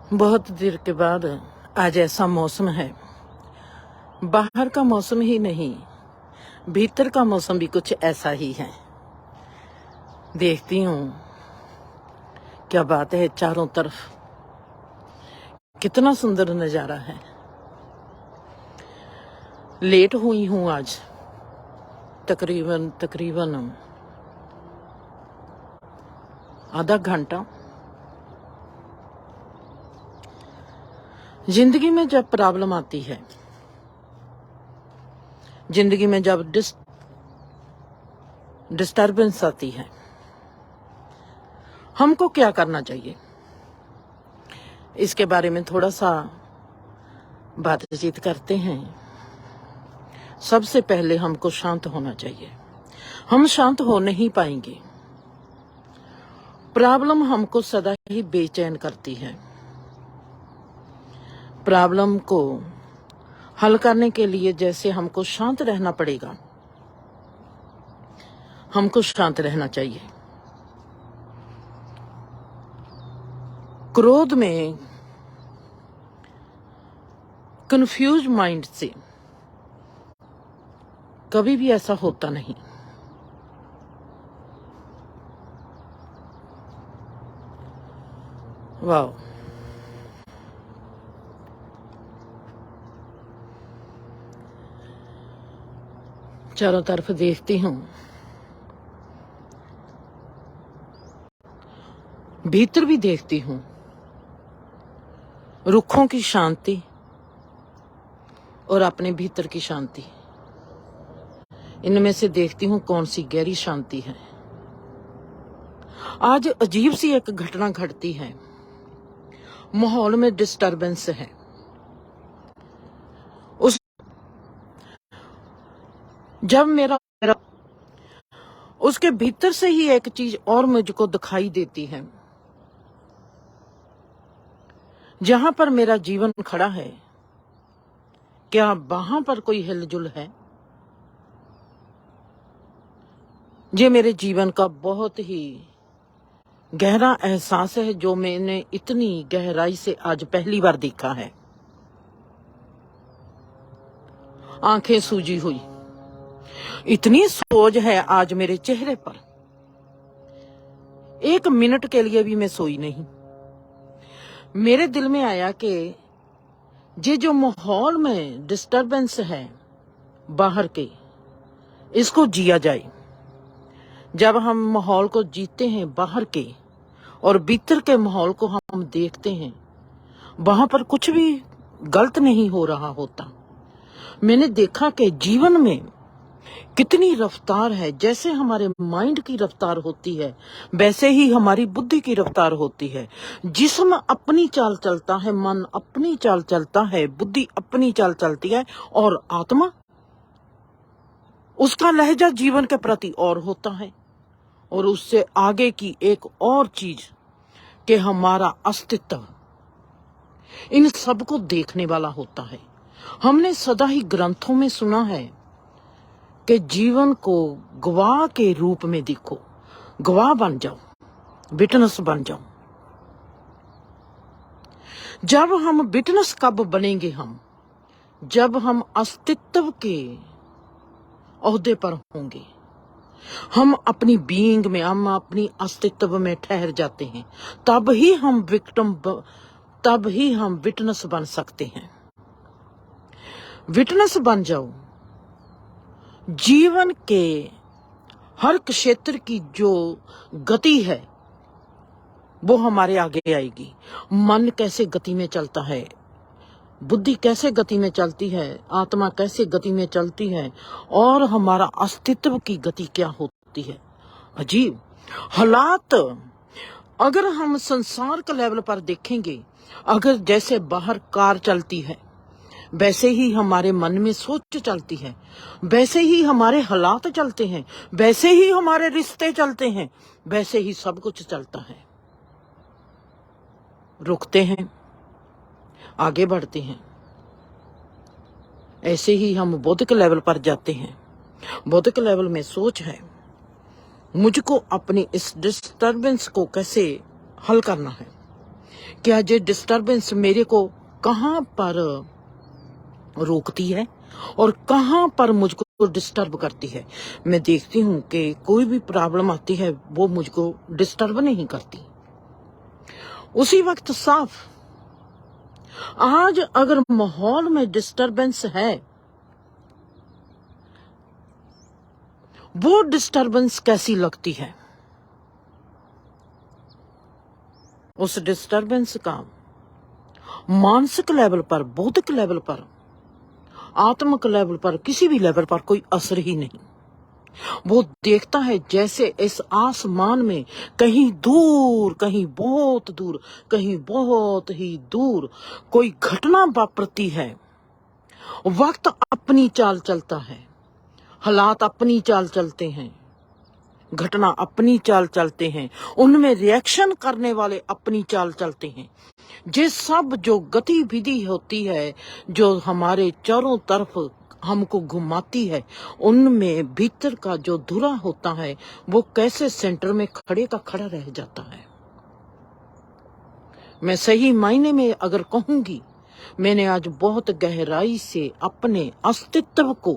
बहुत देर के बाद आज ऐसा मौसम है, बाहर का मौसम ही नहीं, भीतर का मौसम भी कुछ ऐसा ही है। देखती हूँ क्या बात है, चारों तरफ कितना सुंदर नजारा है। लेट हुई हूँ आज तकरीबन आधा घंटा। जिंदगी में जब प्रॉब्लम आती है, जिंदगी में जब डिस्टर्बेंस आती है, हमको क्या करना चाहिए, इसके बारे में थोड़ा सा बातचीत करते हैं। सबसे पहले हमको शांत होना चाहिए। हम शांत हो नहीं पाएंगे। प्रॉब्लम हमको सदा ही बेचैन करती है। प्रॉब्लम को हल करने के लिए जैसे हमको शांत रहना पड़ेगा, हमको शांत रहना चाहिए। क्रोध में, कंफ्यूज माइंड से कभी भी ऐसा होता नहीं। वाह, चारों तरफ देखती हूँ, भीतर भी देखती हूँ। रुखों की शांति और अपने भीतर की शांति, इनमें से देखती हूँ कौन सी गहरी शांति है। आज अजीब सी एक घटना घटती है। माहौल में डिस्टरबेंस है। जब मेरा उसके भीतर से ही एक चीज और मुझको दिखाई देती है। जहां पर मेरा जीवन खड़ा है, क्या वहां पर कोई हिलजुल है? ये मेरे जीवन का बहुत ही गहरा एहसास है, जो मैंने इतनी गहराई से आज पहली बार देखा है। आंखें सूजी हुई, इतनी सोज है आज मेरे चेहरे पर। एक मिनट के लिए भी मैं सोई नहीं। मेरे दिल में आया कि ये जो माहौल में डिस्टरबेंस है बाहर के, इसको जिया जाए। जब हम माहौल को जीते हैं बाहर के और भीतर के माहौल को हम देखते हैं, वहां पर कुछ भी गलत नहीं हो रहा होता। मैंने देखा कि जीवन में कितनी रफ्तार है। जैसे हमारे माइंड की रफ्तार होती है, वैसे ही हमारी बुद्धि की रफ्तार होती है। जिस्म अपनी चाल चलता है, मन अपनी चाल चलता है, बुद्धि अपनी चाल चलती है, और आत्मा, उसका लहजा जीवन के प्रति और होता है। और उससे आगे की एक और चीज कि हमारा अस्तित्व इन सबको देखने वाला होता है। हमने सदा ही ग्रंथों में सुना है कि जीवन को गवाह के रूप में देखो, गवाह बन जाओ, विटनेस बन जाओ। जब हम विटनेस कब बनेंगे? जब हम अस्तित्व के ओहदे पर होंगे। हम अपनी बीइंग में, हम अपनी अस्तित्व में ठहर जाते हैं, तब ही हम विटनेस बन सकते हैं। विटनेस बन जाओ। जीवन के हर क्षेत्र की जो गति है वो हमारे आगे आएगी। मन कैसे गति में चलता है, बुद्धि कैसे गति में चलती है, आत्मा कैसे गति में चलती है, और हमारा अस्तित्व की गति क्या होती है। अजीब हालात अगर हम संसार के लेवल पर देखेंगे, अगर जैसे बाहर कार चलती है, वैसे ही हमारे मन में सोच चलती है, वैसे ही हमारे हालात चलते हैं, वैसे ही हमारे रिश्ते चलते हैं, वैसे ही सब कुछ चलता है। रुकते हैं, आगे बढ़ते हैं। ऐसे ही हम बौद्धिक लेवल पर जाते हैं। बौद्धिक लेवल में सोच है, मुझको अपनी इस डिस्टरबेंस को कैसे हल करना है, क्या ये डिस्टरबेंस मेरे को कहाँ पर रोकती है और कहाँ पर मुझको डिस्टर्ब करती है। मैं देखती हूँ कि कोई भी प्रॉब्लम आती है वो मुझको डिस्टर्ब नहीं करती। उसी वक्त साफ, आज अगर माहौल में डिस्टरबेंस है, वो डिस्टरबेंस कैसी लगती है, उस डिस्टरबेंस का मानसिक लेवल पर, बौद्धिक लेवल पर, आत्मिक लेवल पर, किसी भी लेवल पर कोई असर ही नहीं। वो देखता है जैसे इस आसमान में कहीं दूर, कहीं बहुत दूर, कहीं बहुत ही दूर कोई घटना वापरती है। वक्त अपनी चाल चलता है, हालात अपनी चाल चलते हैं, घटना अपनी चाल चलते हैं, उनमें रिएक्शन करने वाले अपनी चाल चलते हैं। ये सब जो गतिविधि होती है, जो हमारे चारों तरफ हमको घुमाती है, उनमें भीतर का जो धुरा होता है वो कैसे सेंटर में खड़े का खड़ा रह जाता है। मैं सही मायने में अगर कहूंगी, मैंने आज बहुत गहराई से अपने अस्तित्व को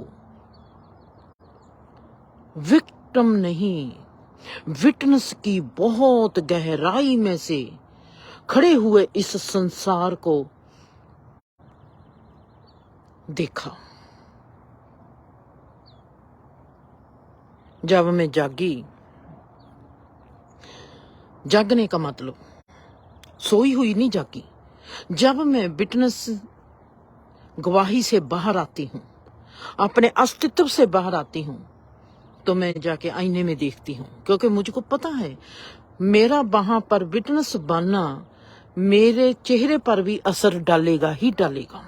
विक्टिम नहीं, विटनेस की बहुत गहराई में से खड़े हुए इस संसार को देखा। जब मैं जागी, जागने का मतलब सोई हुई नहीं जागी, जब मैं विटनेस गवाही से बाहर आती हूँ, अपने अस्तित्व से बाहर आती हूँ, तो मैं जाके आईने में देखती हूँ, क्योंकि मुझको पता है मेरा वहां पर विटनेस बनना मेरे चेहरे पर भी असर डालेगा ही डालेगा।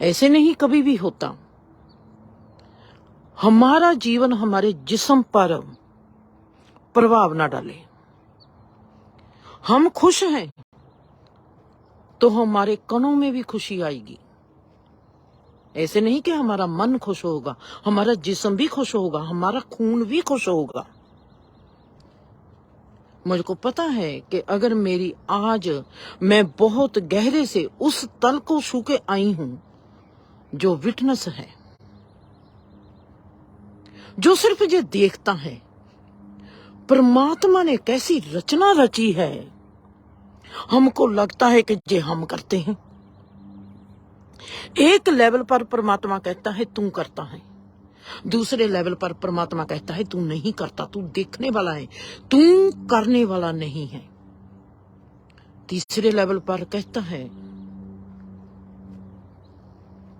ऐसे नहीं कभी भी होता। हमारा जीवन हमारे जिस्म पर प्रभाव ना डाले। हम खुश हैं तो हमारे कणों में भी खुशी आएगी। ऐसे नहीं कि हमारा मन खुश होगा, हमारा जिस्म भी खुश होगा, हमारा खून भी खुश होगा। मुझको पता है कि अगर मेरी आज मैं बहुत गहरे से उस तल को छू के आई हूं जो विटनेस है, जो सिर्फ ये देखता है परमात्मा ने कैसी रचना रची है। हमको लगता है कि ये हम करते हैं। एक लेवल पर परमात्मा कहता है तू करता है, दूसरे लेवल पर परमात्मा कहता है तू नहीं करता, तू देखने वाला है, तू करने वाला नहीं है। तीसरे लेवल पर कहता है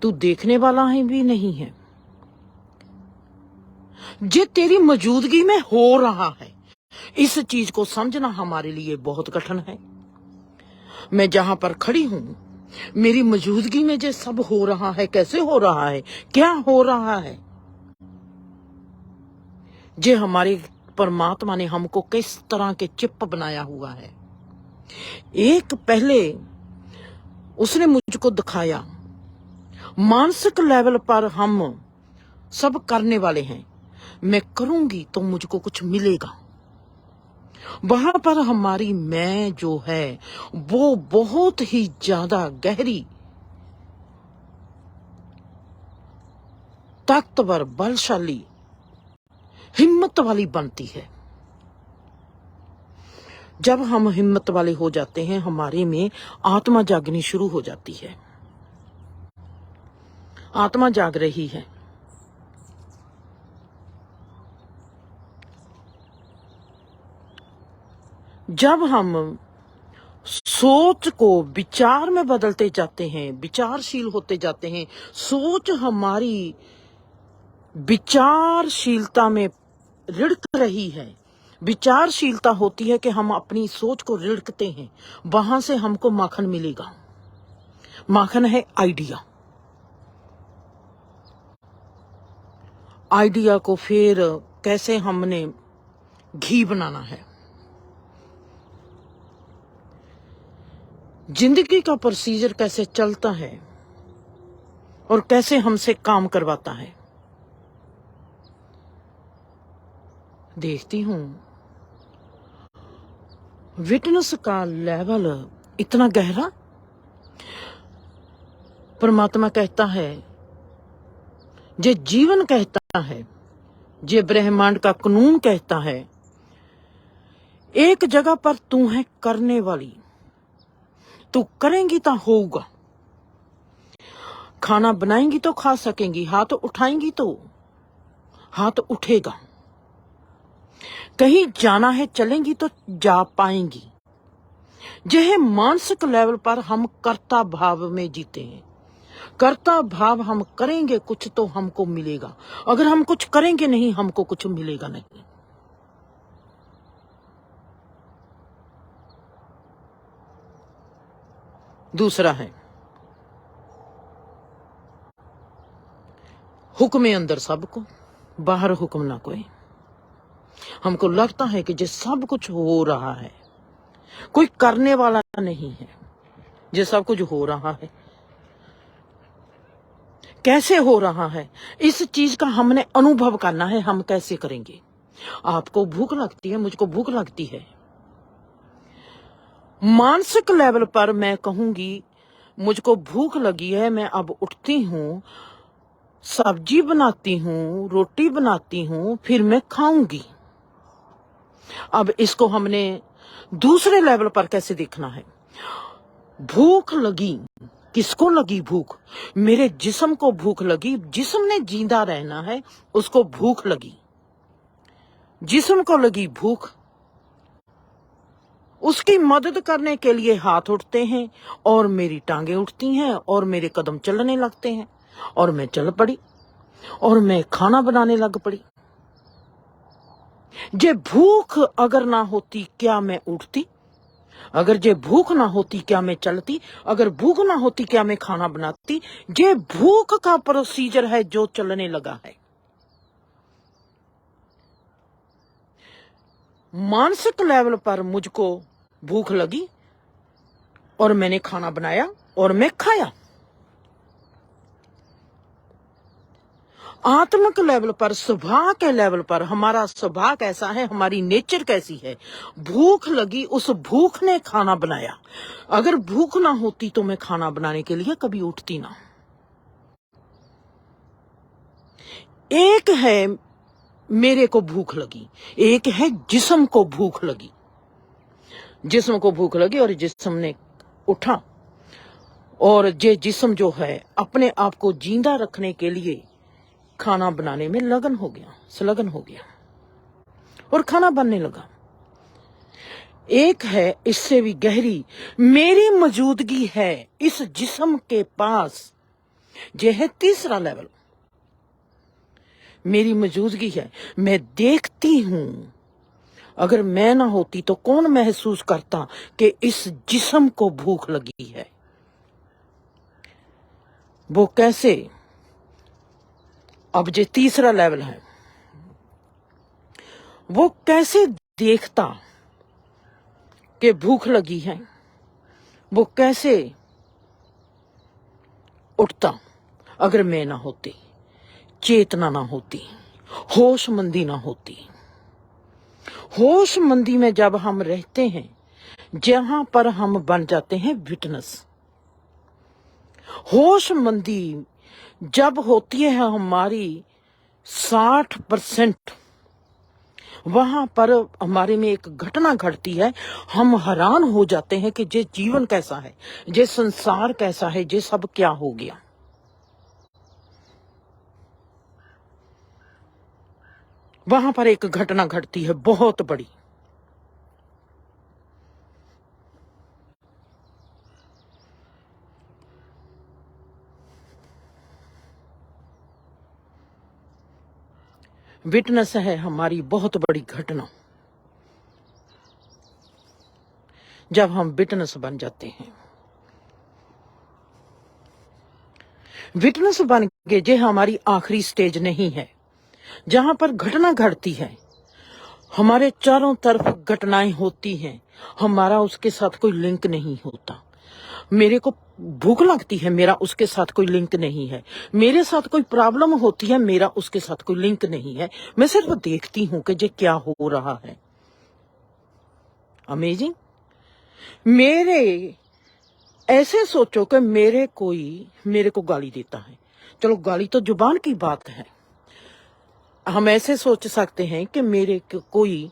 तू देखने वाला है भी नहीं है। जे तेरी मौजूदगी में हो रहा है, इस चीज को समझना हमारे लिए बहुत कठिन है। मैं जहां पर खड़ी हूं, मेरी मौजूदगी में जो सब हो रहा है, कैसे हो रहा है, क्या हो रहा है, जे हमारे परमात्मा ने हमको किस तरह के चिप बनाया हुआ है। एक पहले उसने मुझको दिखाया, मानसिक लेवल पर हम सब करने वाले हैं। मैं करूंगी तो मुझको कुछ मिलेगा। वहां पर हमारी मैं जो है वो बहुत ही ज्यादा गहरी, ताकतवर, बलशाली, हिम्मत वाली बनती है। जब हम हिम्मत वाले हो जाते हैं, हमारे में आत्मा जागनी शुरू हो जाती है। आत्मा जाग रही है। जब हम सोच को विचार में बदलते जाते हैं, विचारशील होते जाते हैं, सोच हमारी विचारशीलता में रिड़क रही है। विचारशीलता होती है कि हम अपनी सोच को रिड़कते हैं, वहां से हमको माखन मिलेगा। माखन है आइडिया। आइडिया को फिर कैसे हमने घी बनाना है। जिंदगी का प्रोसीजर कैसे चलता है और कैसे हमसे काम करवाता है। देखती हूं विटनेस का लेवल इतना गहरा। परमात्मा कहता है, जे जीवन कहता है, जे ब्रह्मांड का कानून कहता है, एक जगह पर तू है करने वाली, तू करेंगी तो होगा। खाना बनाएंगी तो खा सकेंगी, हाथ उठाएंगी तो हाथ उठेगा। कहीं जाना है चलेंगी तो जा पाएंगी। यह मानसिक लेवल पर हम कर्ता भाव में जीते हैं। कर्ता भाव हम करेंगे कुछ तो हमको मिलेगा, अगर हम कुछ करेंगे नहीं हमको कुछ मिलेगा नहीं। दूसरा है हुक्म अंदर सबको, बाहर हुक्म ना कोई। हमको लगता है कि जो सब कुछ हो रहा है, कोई करने वाला नहीं है, जो सब कुछ हो रहा है। कैसे हो रहा है, इस चीज का हमने अनुभव करना है। हम कैसे करेंगे? आपको भूख लगती है, मुझको भूख लगती है। मानसिक लेवल पर मैं कहूंगी मुझको भूख लगी है, मैं अब उठती हूं, सब्जी बनाती हूं, रोटी बनाती हूं, फिर मैं खाऊंगी। अब इसको हमने दूसरे लेवल पर कैसे देखना है? भूख लगी, किसको लगी भूख? मेरे जिस्म को भूख लगी। जिस्म ने जिंदा रहना है, उसको भूख लगी। जिस्म को लगी भूख, उसकी मदद करने के लिए हाथ उठते हैं और मेरी टांगे उठती हैं और मेरे कदम चलने लगते हैं और मैं चल पड़ी और मैं खाना बनाने लग पड़ी। जे भूख अगर ना होती क्या मैं उठती? अगर जे भूख ना होती क्या मैं चलती? अगर भूख ना होती क्या मैं खाना बनाती? जे भूख का प्रोसीजर है जो चलने लगा है। मानसिक लेवल पर मुझको भूख लगी और मैंने खाना बनाया और मैं खाया। आत्मिक लेवल पर, स्वभाव के लेवल पर, हमारा स्वभाव कैसा है, हमारी नेचर कैसी है। भूख लगी, उस भूख ने खाना बनाया। अगर भूख ना होती तो मैं खाना बनाने के लिए कभी उठती ना। एक है मेरे को भूख लगी, एक है जिस्म को भूख लगी। जिस्म को भूख लगी और जिस्म ने उठा और ये जिस्म जो है अपने आप को जिंदा रखने के लिए खाना बनाने में लगन हो गया, संलग्न हो गया और खाना बनने लगा। एक है इससे भी गहरी, मेरी मौजूदगी है इस जिस्म के पास। यह है तीसरा लेवल। मेरी मौजूदगी है, मैं देखती हूं। अगर मैं ना होती तो कौन महसूस करता कि इस जिस्म को भूख लगी है? वो कैसे? अब जो तीसरा लेवल है, वो कैसे देखता कि भूख लगी है? वो कैसे उठता? अगर मैं ना होती, चेतना ना होती, होशमंदी ना होती। होशमंदी में जब हम रहते हैं, जहां पर हम बन जाते हैं विटनेस। होशमंदी जब होती है हमारी 60%, वहां पर हमारे में एक घटना घटती है। हम हैरान हो जाते हैं कि ये जीवन कैसा है, ये संसार कैसा है, ये सब क्या हो गया। वहां पर एक घटना घटती है बहुत बड़ी। विटनेस है हमारी बहुत बड़ी घटना। जब हम विटनेस बन जाते हैं, विटनेस बन के जे हमारी आखिरी स्टेज नहीं है, जहां पर घटना घटती है, हमारे चारों तरफ घटनाएं होती हैं, हमारा उसके साथ कोई लिंक नहीं होता। मेरे को भूख लगती है, मेरा उसके साथ कोई लिंक नहीं है। मेरे साथ कोई प्रॉब्लम होती है, मेरा उसके साथ कोई लिंक नहीं है। मैं सिर्फ देखती हूं कि ये क्या हो रहा है। अमेजिंग। मेरे ऐसे सोचो कि मेरे को गाली देता है, चलो गाली तो जुबान की बात है। हम ऐसे सोच सकते हैं कि मेरे को कोई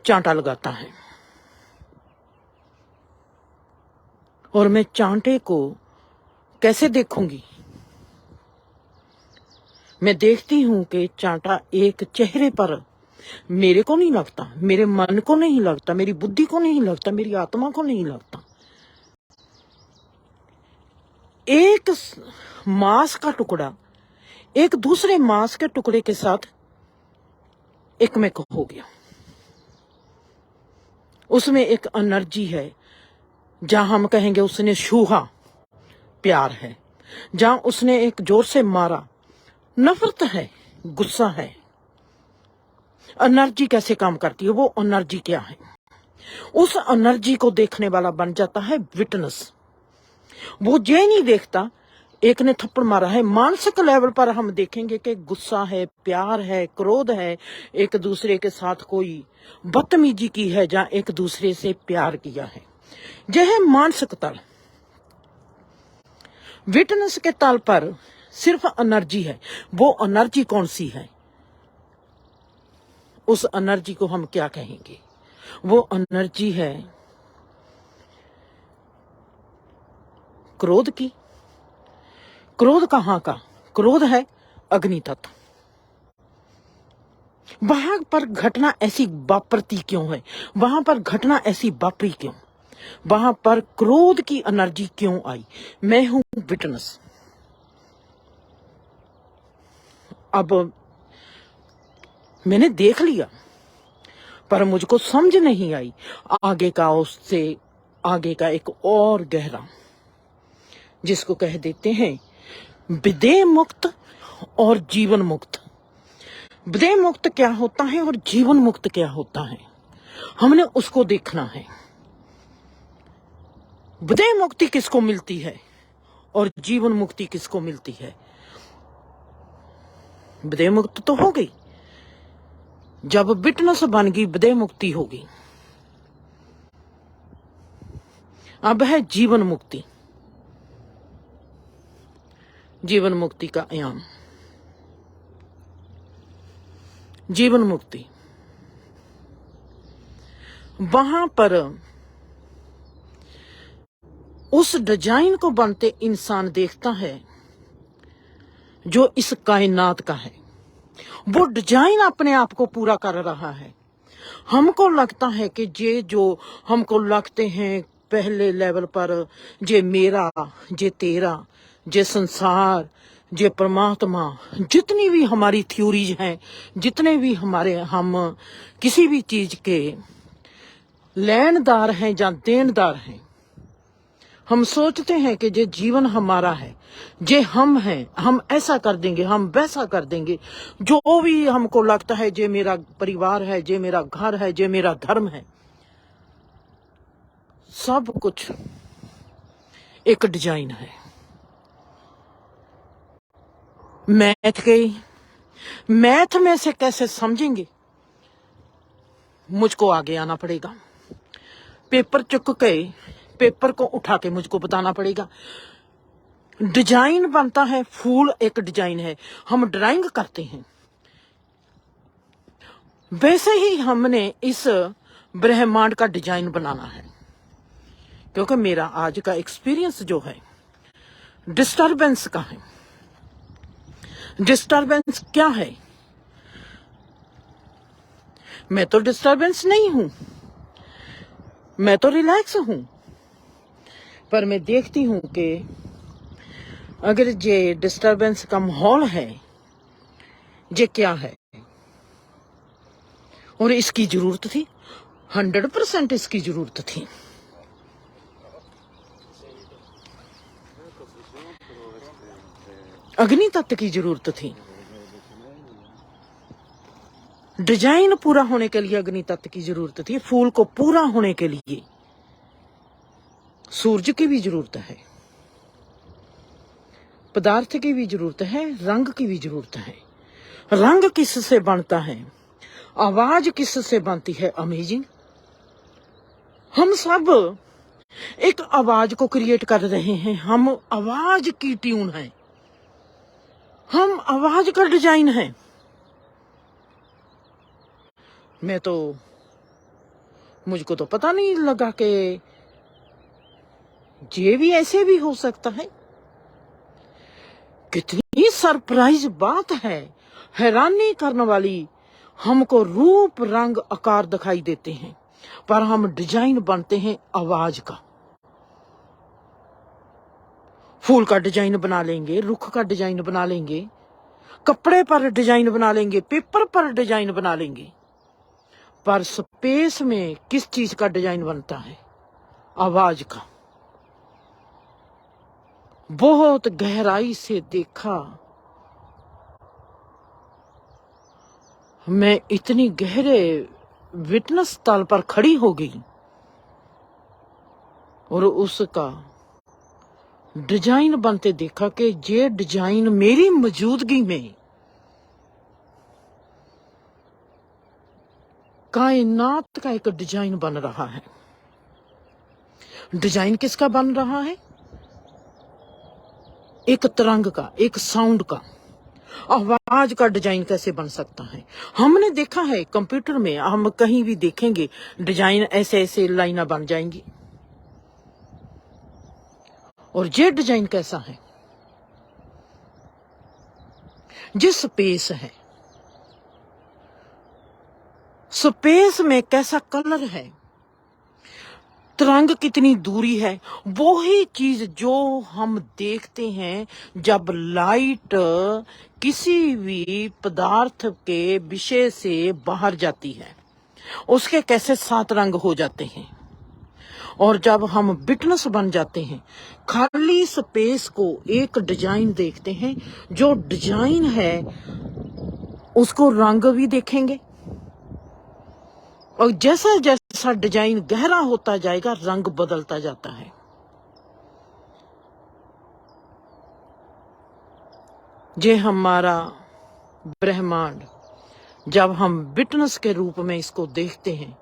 चांटा लगाता है, और मैं चांटे को कैसे देखूंगी? मैं देखती हूं कि चांटा एक चेहरे पर मेरे को नहीं लगता, मेरे मन को नहीं लगता, मेरी बुद्धि को नहीं लगता, मेरी आत्मा को नहीं लगता। एक मांस का टुकड़ा एक दूसरे मांस के टुकड़े के साथ एक में हो गया। उसमें एक एनर्जी है, जहां हम कहेंगे उसने छूहा, प्यार है। जहां उसने एक जोर से मारा, नफरत है, गुस्सा है। एनर्जी कैसे काम करती है, वो एनर्जी क्या है? उस एनर्जी को देखने वाला बन जाता है विटनेस। वो ये नहीं देखता एक ने थप्पड़ मारा है, मानसिक लेवल पर हम देखेंगे कि गुस्सा है, प्यार है, क्रोध है, एक दूसरे के साथ कोई बदतमीजी की है, जहां एक दूसरे से प्यार किया है। यह है मानसिक तल। विटनेस के तल पर सिर्फ एनर्जी है। वो एनर्जी कौन सी है? उस एनर्जी को हम क्या कहेंगे? वो एनर्जी है क्रोध की। क्रोध कहां का? क्रोध है अग्नि तत्व। वहां पर घटना ऐसी वापरती क्यों है? वहां पर घटना ऐसी वापरी क्यों? वहां पर क्रोध की एनर्जी क्यों आई? मैं हूं विटनेस। अब मैंने देख लिया, पर मुझको समझ नहीं आई आगे का, उससे आगे का एक और गहरा, जिसको कह देते हैं विदेह मुक्त और जीवन मुक्त। विदेह मुक्त क्या होता है और जीवन मुक्त क्या होता है, हमने उसको देखना है। विदेह मुक्ति किसको मिलती है और जीवन मुक्ति किसको मिलती है? विदेह मुक्त तो हो गई, जब विटनेस बन गई विदेह मुक्ति होगी। अब है जीवन मुक्ति। जीवन मुक्ति का आयाम, जीवन मुक्ति। वहां पर उस डिजाइन को बनते इंसान देखता है जो इस कायनात का है। वो डिजाइन अपने आप को पूरा कर रहा है। हमको लगता है कि ये जो हमको लगते हैं पहले लेवल पर, ये मेरा, ये तेरा, ये संसार, ये परमात्मा, जितनी भी हमारी थ्योरीज हैं, जितने भी हम किसी भी चीज के लेनदार हैं या देनदार हैं, हम सोचते हैं कि ये जीवन हमारा है, ये हम हैं, हम ऐसा कर देंगे, हम वैसा कर देंगे। जो भी हमको लगता है ये मेरा परिवार है, ये मेरा घर है, ये मेरा धर्म है, सब कुछ एक डिजाइन है। मैथ में से कैसे समझेंगे? मुझको आगे आना पड़ेगा। पेपर चुक के पेपर को उठा के मुझको बताना पड़ेगा। डिजाइन बनता है, फूल एक डिजाइन है, हम ड्राइंग करते हैं। वैसे ही हमने इस ब्रह्मांड का डिजाइन बनाना है। क्योंकि मेरा आज का एक्सपीरियंस जो है डिस्टरबेंस का है। डिस्टरबेंस क्या है? मैं तो डिस्टरबेंस नहीं हूं, मैं तो रिलैक्स हूं। पर मैं देखती हूं कि अगर ये डिस्टरबेंस का माहौल है, ये क्या है और इसकी जरूरत थी, 100% इसकी जरूरत थी। अग्नि तत्व की जरूरत थी। डिजाइन पूरा होने के लिए अग्नि तत्व की जरूरत थी। फूल को पूरा होने के लिए सूरज की भी जरूरत है, पदार्थ की भी जरूरत है, रंग की भी जरूरत है। रंग किससे बनता है? आवाज किससे बनती है? अमेजिंग। हम सब एक आवाज को क्रिएट कर रहे हैं। हम आवाज की ट्यून है, हम आवाज का डिजाइन है। मुझको तो पता नहीं लगा कि ये भी ऐसे भी हो सकता है। कितनी सरप्राइज बात है, हैरानी करने वाली। हमको रूप रंग आकार दिखाई देते हैं, पर हम डिजाइन बनते हैं आवाज का। फूल का डिजाइन बना लेंगे, रुख का डिजाइन बना लेंगे, कपड़े पर डिजाइन बना लेंगे, पेपर पर डिजाइन बना लेंगे, पर स्पेस में किस चीज का डिजाइन बनता है? आवाज का। बहुत गहराई से देखा, मैं इतनी गहरे विटनेस तल पर खड़ी हो गई और उसका डिजाइन बनते देखा कि ये डिजाइन मेरी मौजूदगी में कायनात का एक डिजाइन बन रहा है। डिजाइन किसका बन रहा है? एक तरंग का, एक साउंड का। आवाज का डिजाइन कैसे बन सकता है? हमने देखा है कंप्यूटर में, हम कहीं भी देखेंगे डिजाइन ऐसे ऐसे लाइनें बन जाएंगी। और ये डिजाइन कैसा है? ये स्पेस है। स्पेस में कैसा कलर है, तरंग कितनी दूरी है, वो ही चीज जो हम देखते हैं जब लाइट किसी भी पदार्थ के विषय से बाहर जाती है, उसके कैसे 7 रंग हो जाते हैं। और जब हम विटनेस बन जाते हैं, खाली स्पेस को एक डिजाइन देखते हैं, जो डिजाइन है उसको रंग भी देखेंगे, और जैसा जैसा डिजाइन गहरा होता जाएगा रंग बदलता जाता है। ये हमारा ब्रह्मांड, जब हम विटनेस के रूप में इसको देखते हैं,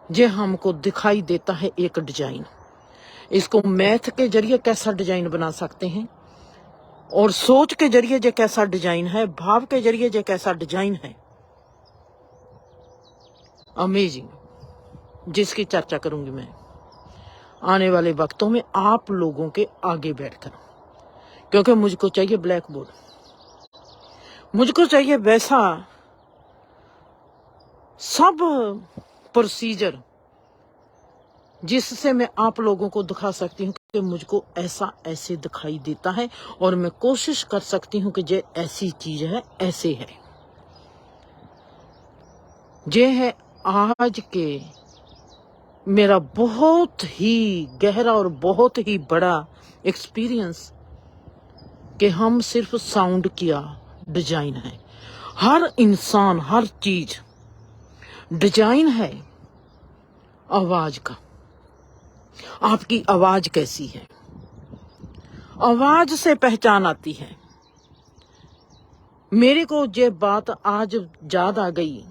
ये हमको दिखाई देता है एक डिजाइन। इसको मैथ के जरिए कैसा डिजाइन बना सकते हैं, और सोच के जरिए ये कैसा डिजाइन है, भाव के जरिए ये कैसा डिजाइन है। अमेजिंग, जिसकी चर्चा करूंगी मैं आने वाले वक्तों में आप लोगों के आगे बैठकर, क्योंकि मुझको चाहिए ब्लैक बोर्ड, मुझको चाहिए वैसा सब प्रोसीजर जिससे मैं आप लोगों को दिखा सकती हूँ कि मुझको ऐसा ऐसे दिखाई देता है, और मैं कोशिश कर सकती हूँ कि ये ऐसी चीज है, ऐसे है। ये है आज के मेरा बहुत ही गहरा और बहुत ही बड़ा एक्सपीरियंस कि हम सिर्फ साउंड किया डिजाइन है। हर इंसान, हर चीज डिजाइन है आवाज का। आपकी आवाज कैसी है? आवाज से पहचान आती है। मेरे को ये बात आज याद आ गई,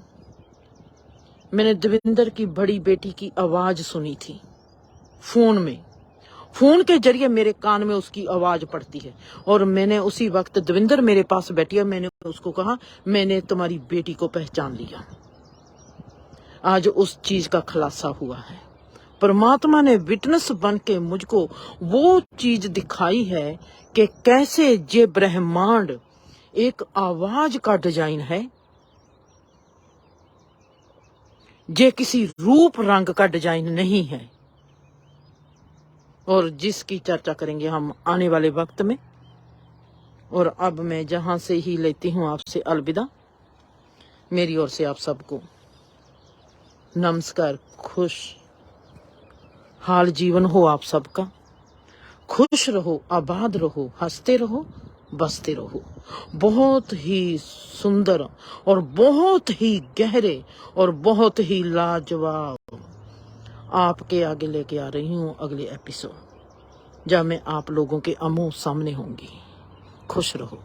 मैंने देविंदर की बड़ी बेटी की आवाज सुनी थी फोन में। फोन के जरिए मेरे कान में उसकी आवाज पड़ती है, और मैंने उसी वक्त, देविंदर मेरे पास बैठी है, मैंने उसको कहा मैंने तुम्हारी बेटी को पहचान लिया। आज उस चीज का खुलासा हुआ है। परमात्मा ने विटनेस बन के मुझको वो चीज दिखाई है कि कैसे ये ब्रह्मांड एक आवाज का डिजाइन है, ये किसी रूप रंग का डिजाइन नहीं है, और जिसकी चर्चा करेंगे हम आने वाले वक्त में। और अब मैं जहां से ही लेती हूं आपसे अलविदा। मेरी ओर से आप सबको नमस्कार। खुश हाल जीवन हो आप सबका, खुश रहो, आबाद रहो, हंसते रहो, बसते रहो। बहुत ही सुंदर और बहुत ही गहरे और बहुत ही लाजवाब आपके आगे लेके आ रही हूँ अगले एपिसोड, जब मैं आप लोगों के आमो सामने होंगी। खुश रहो।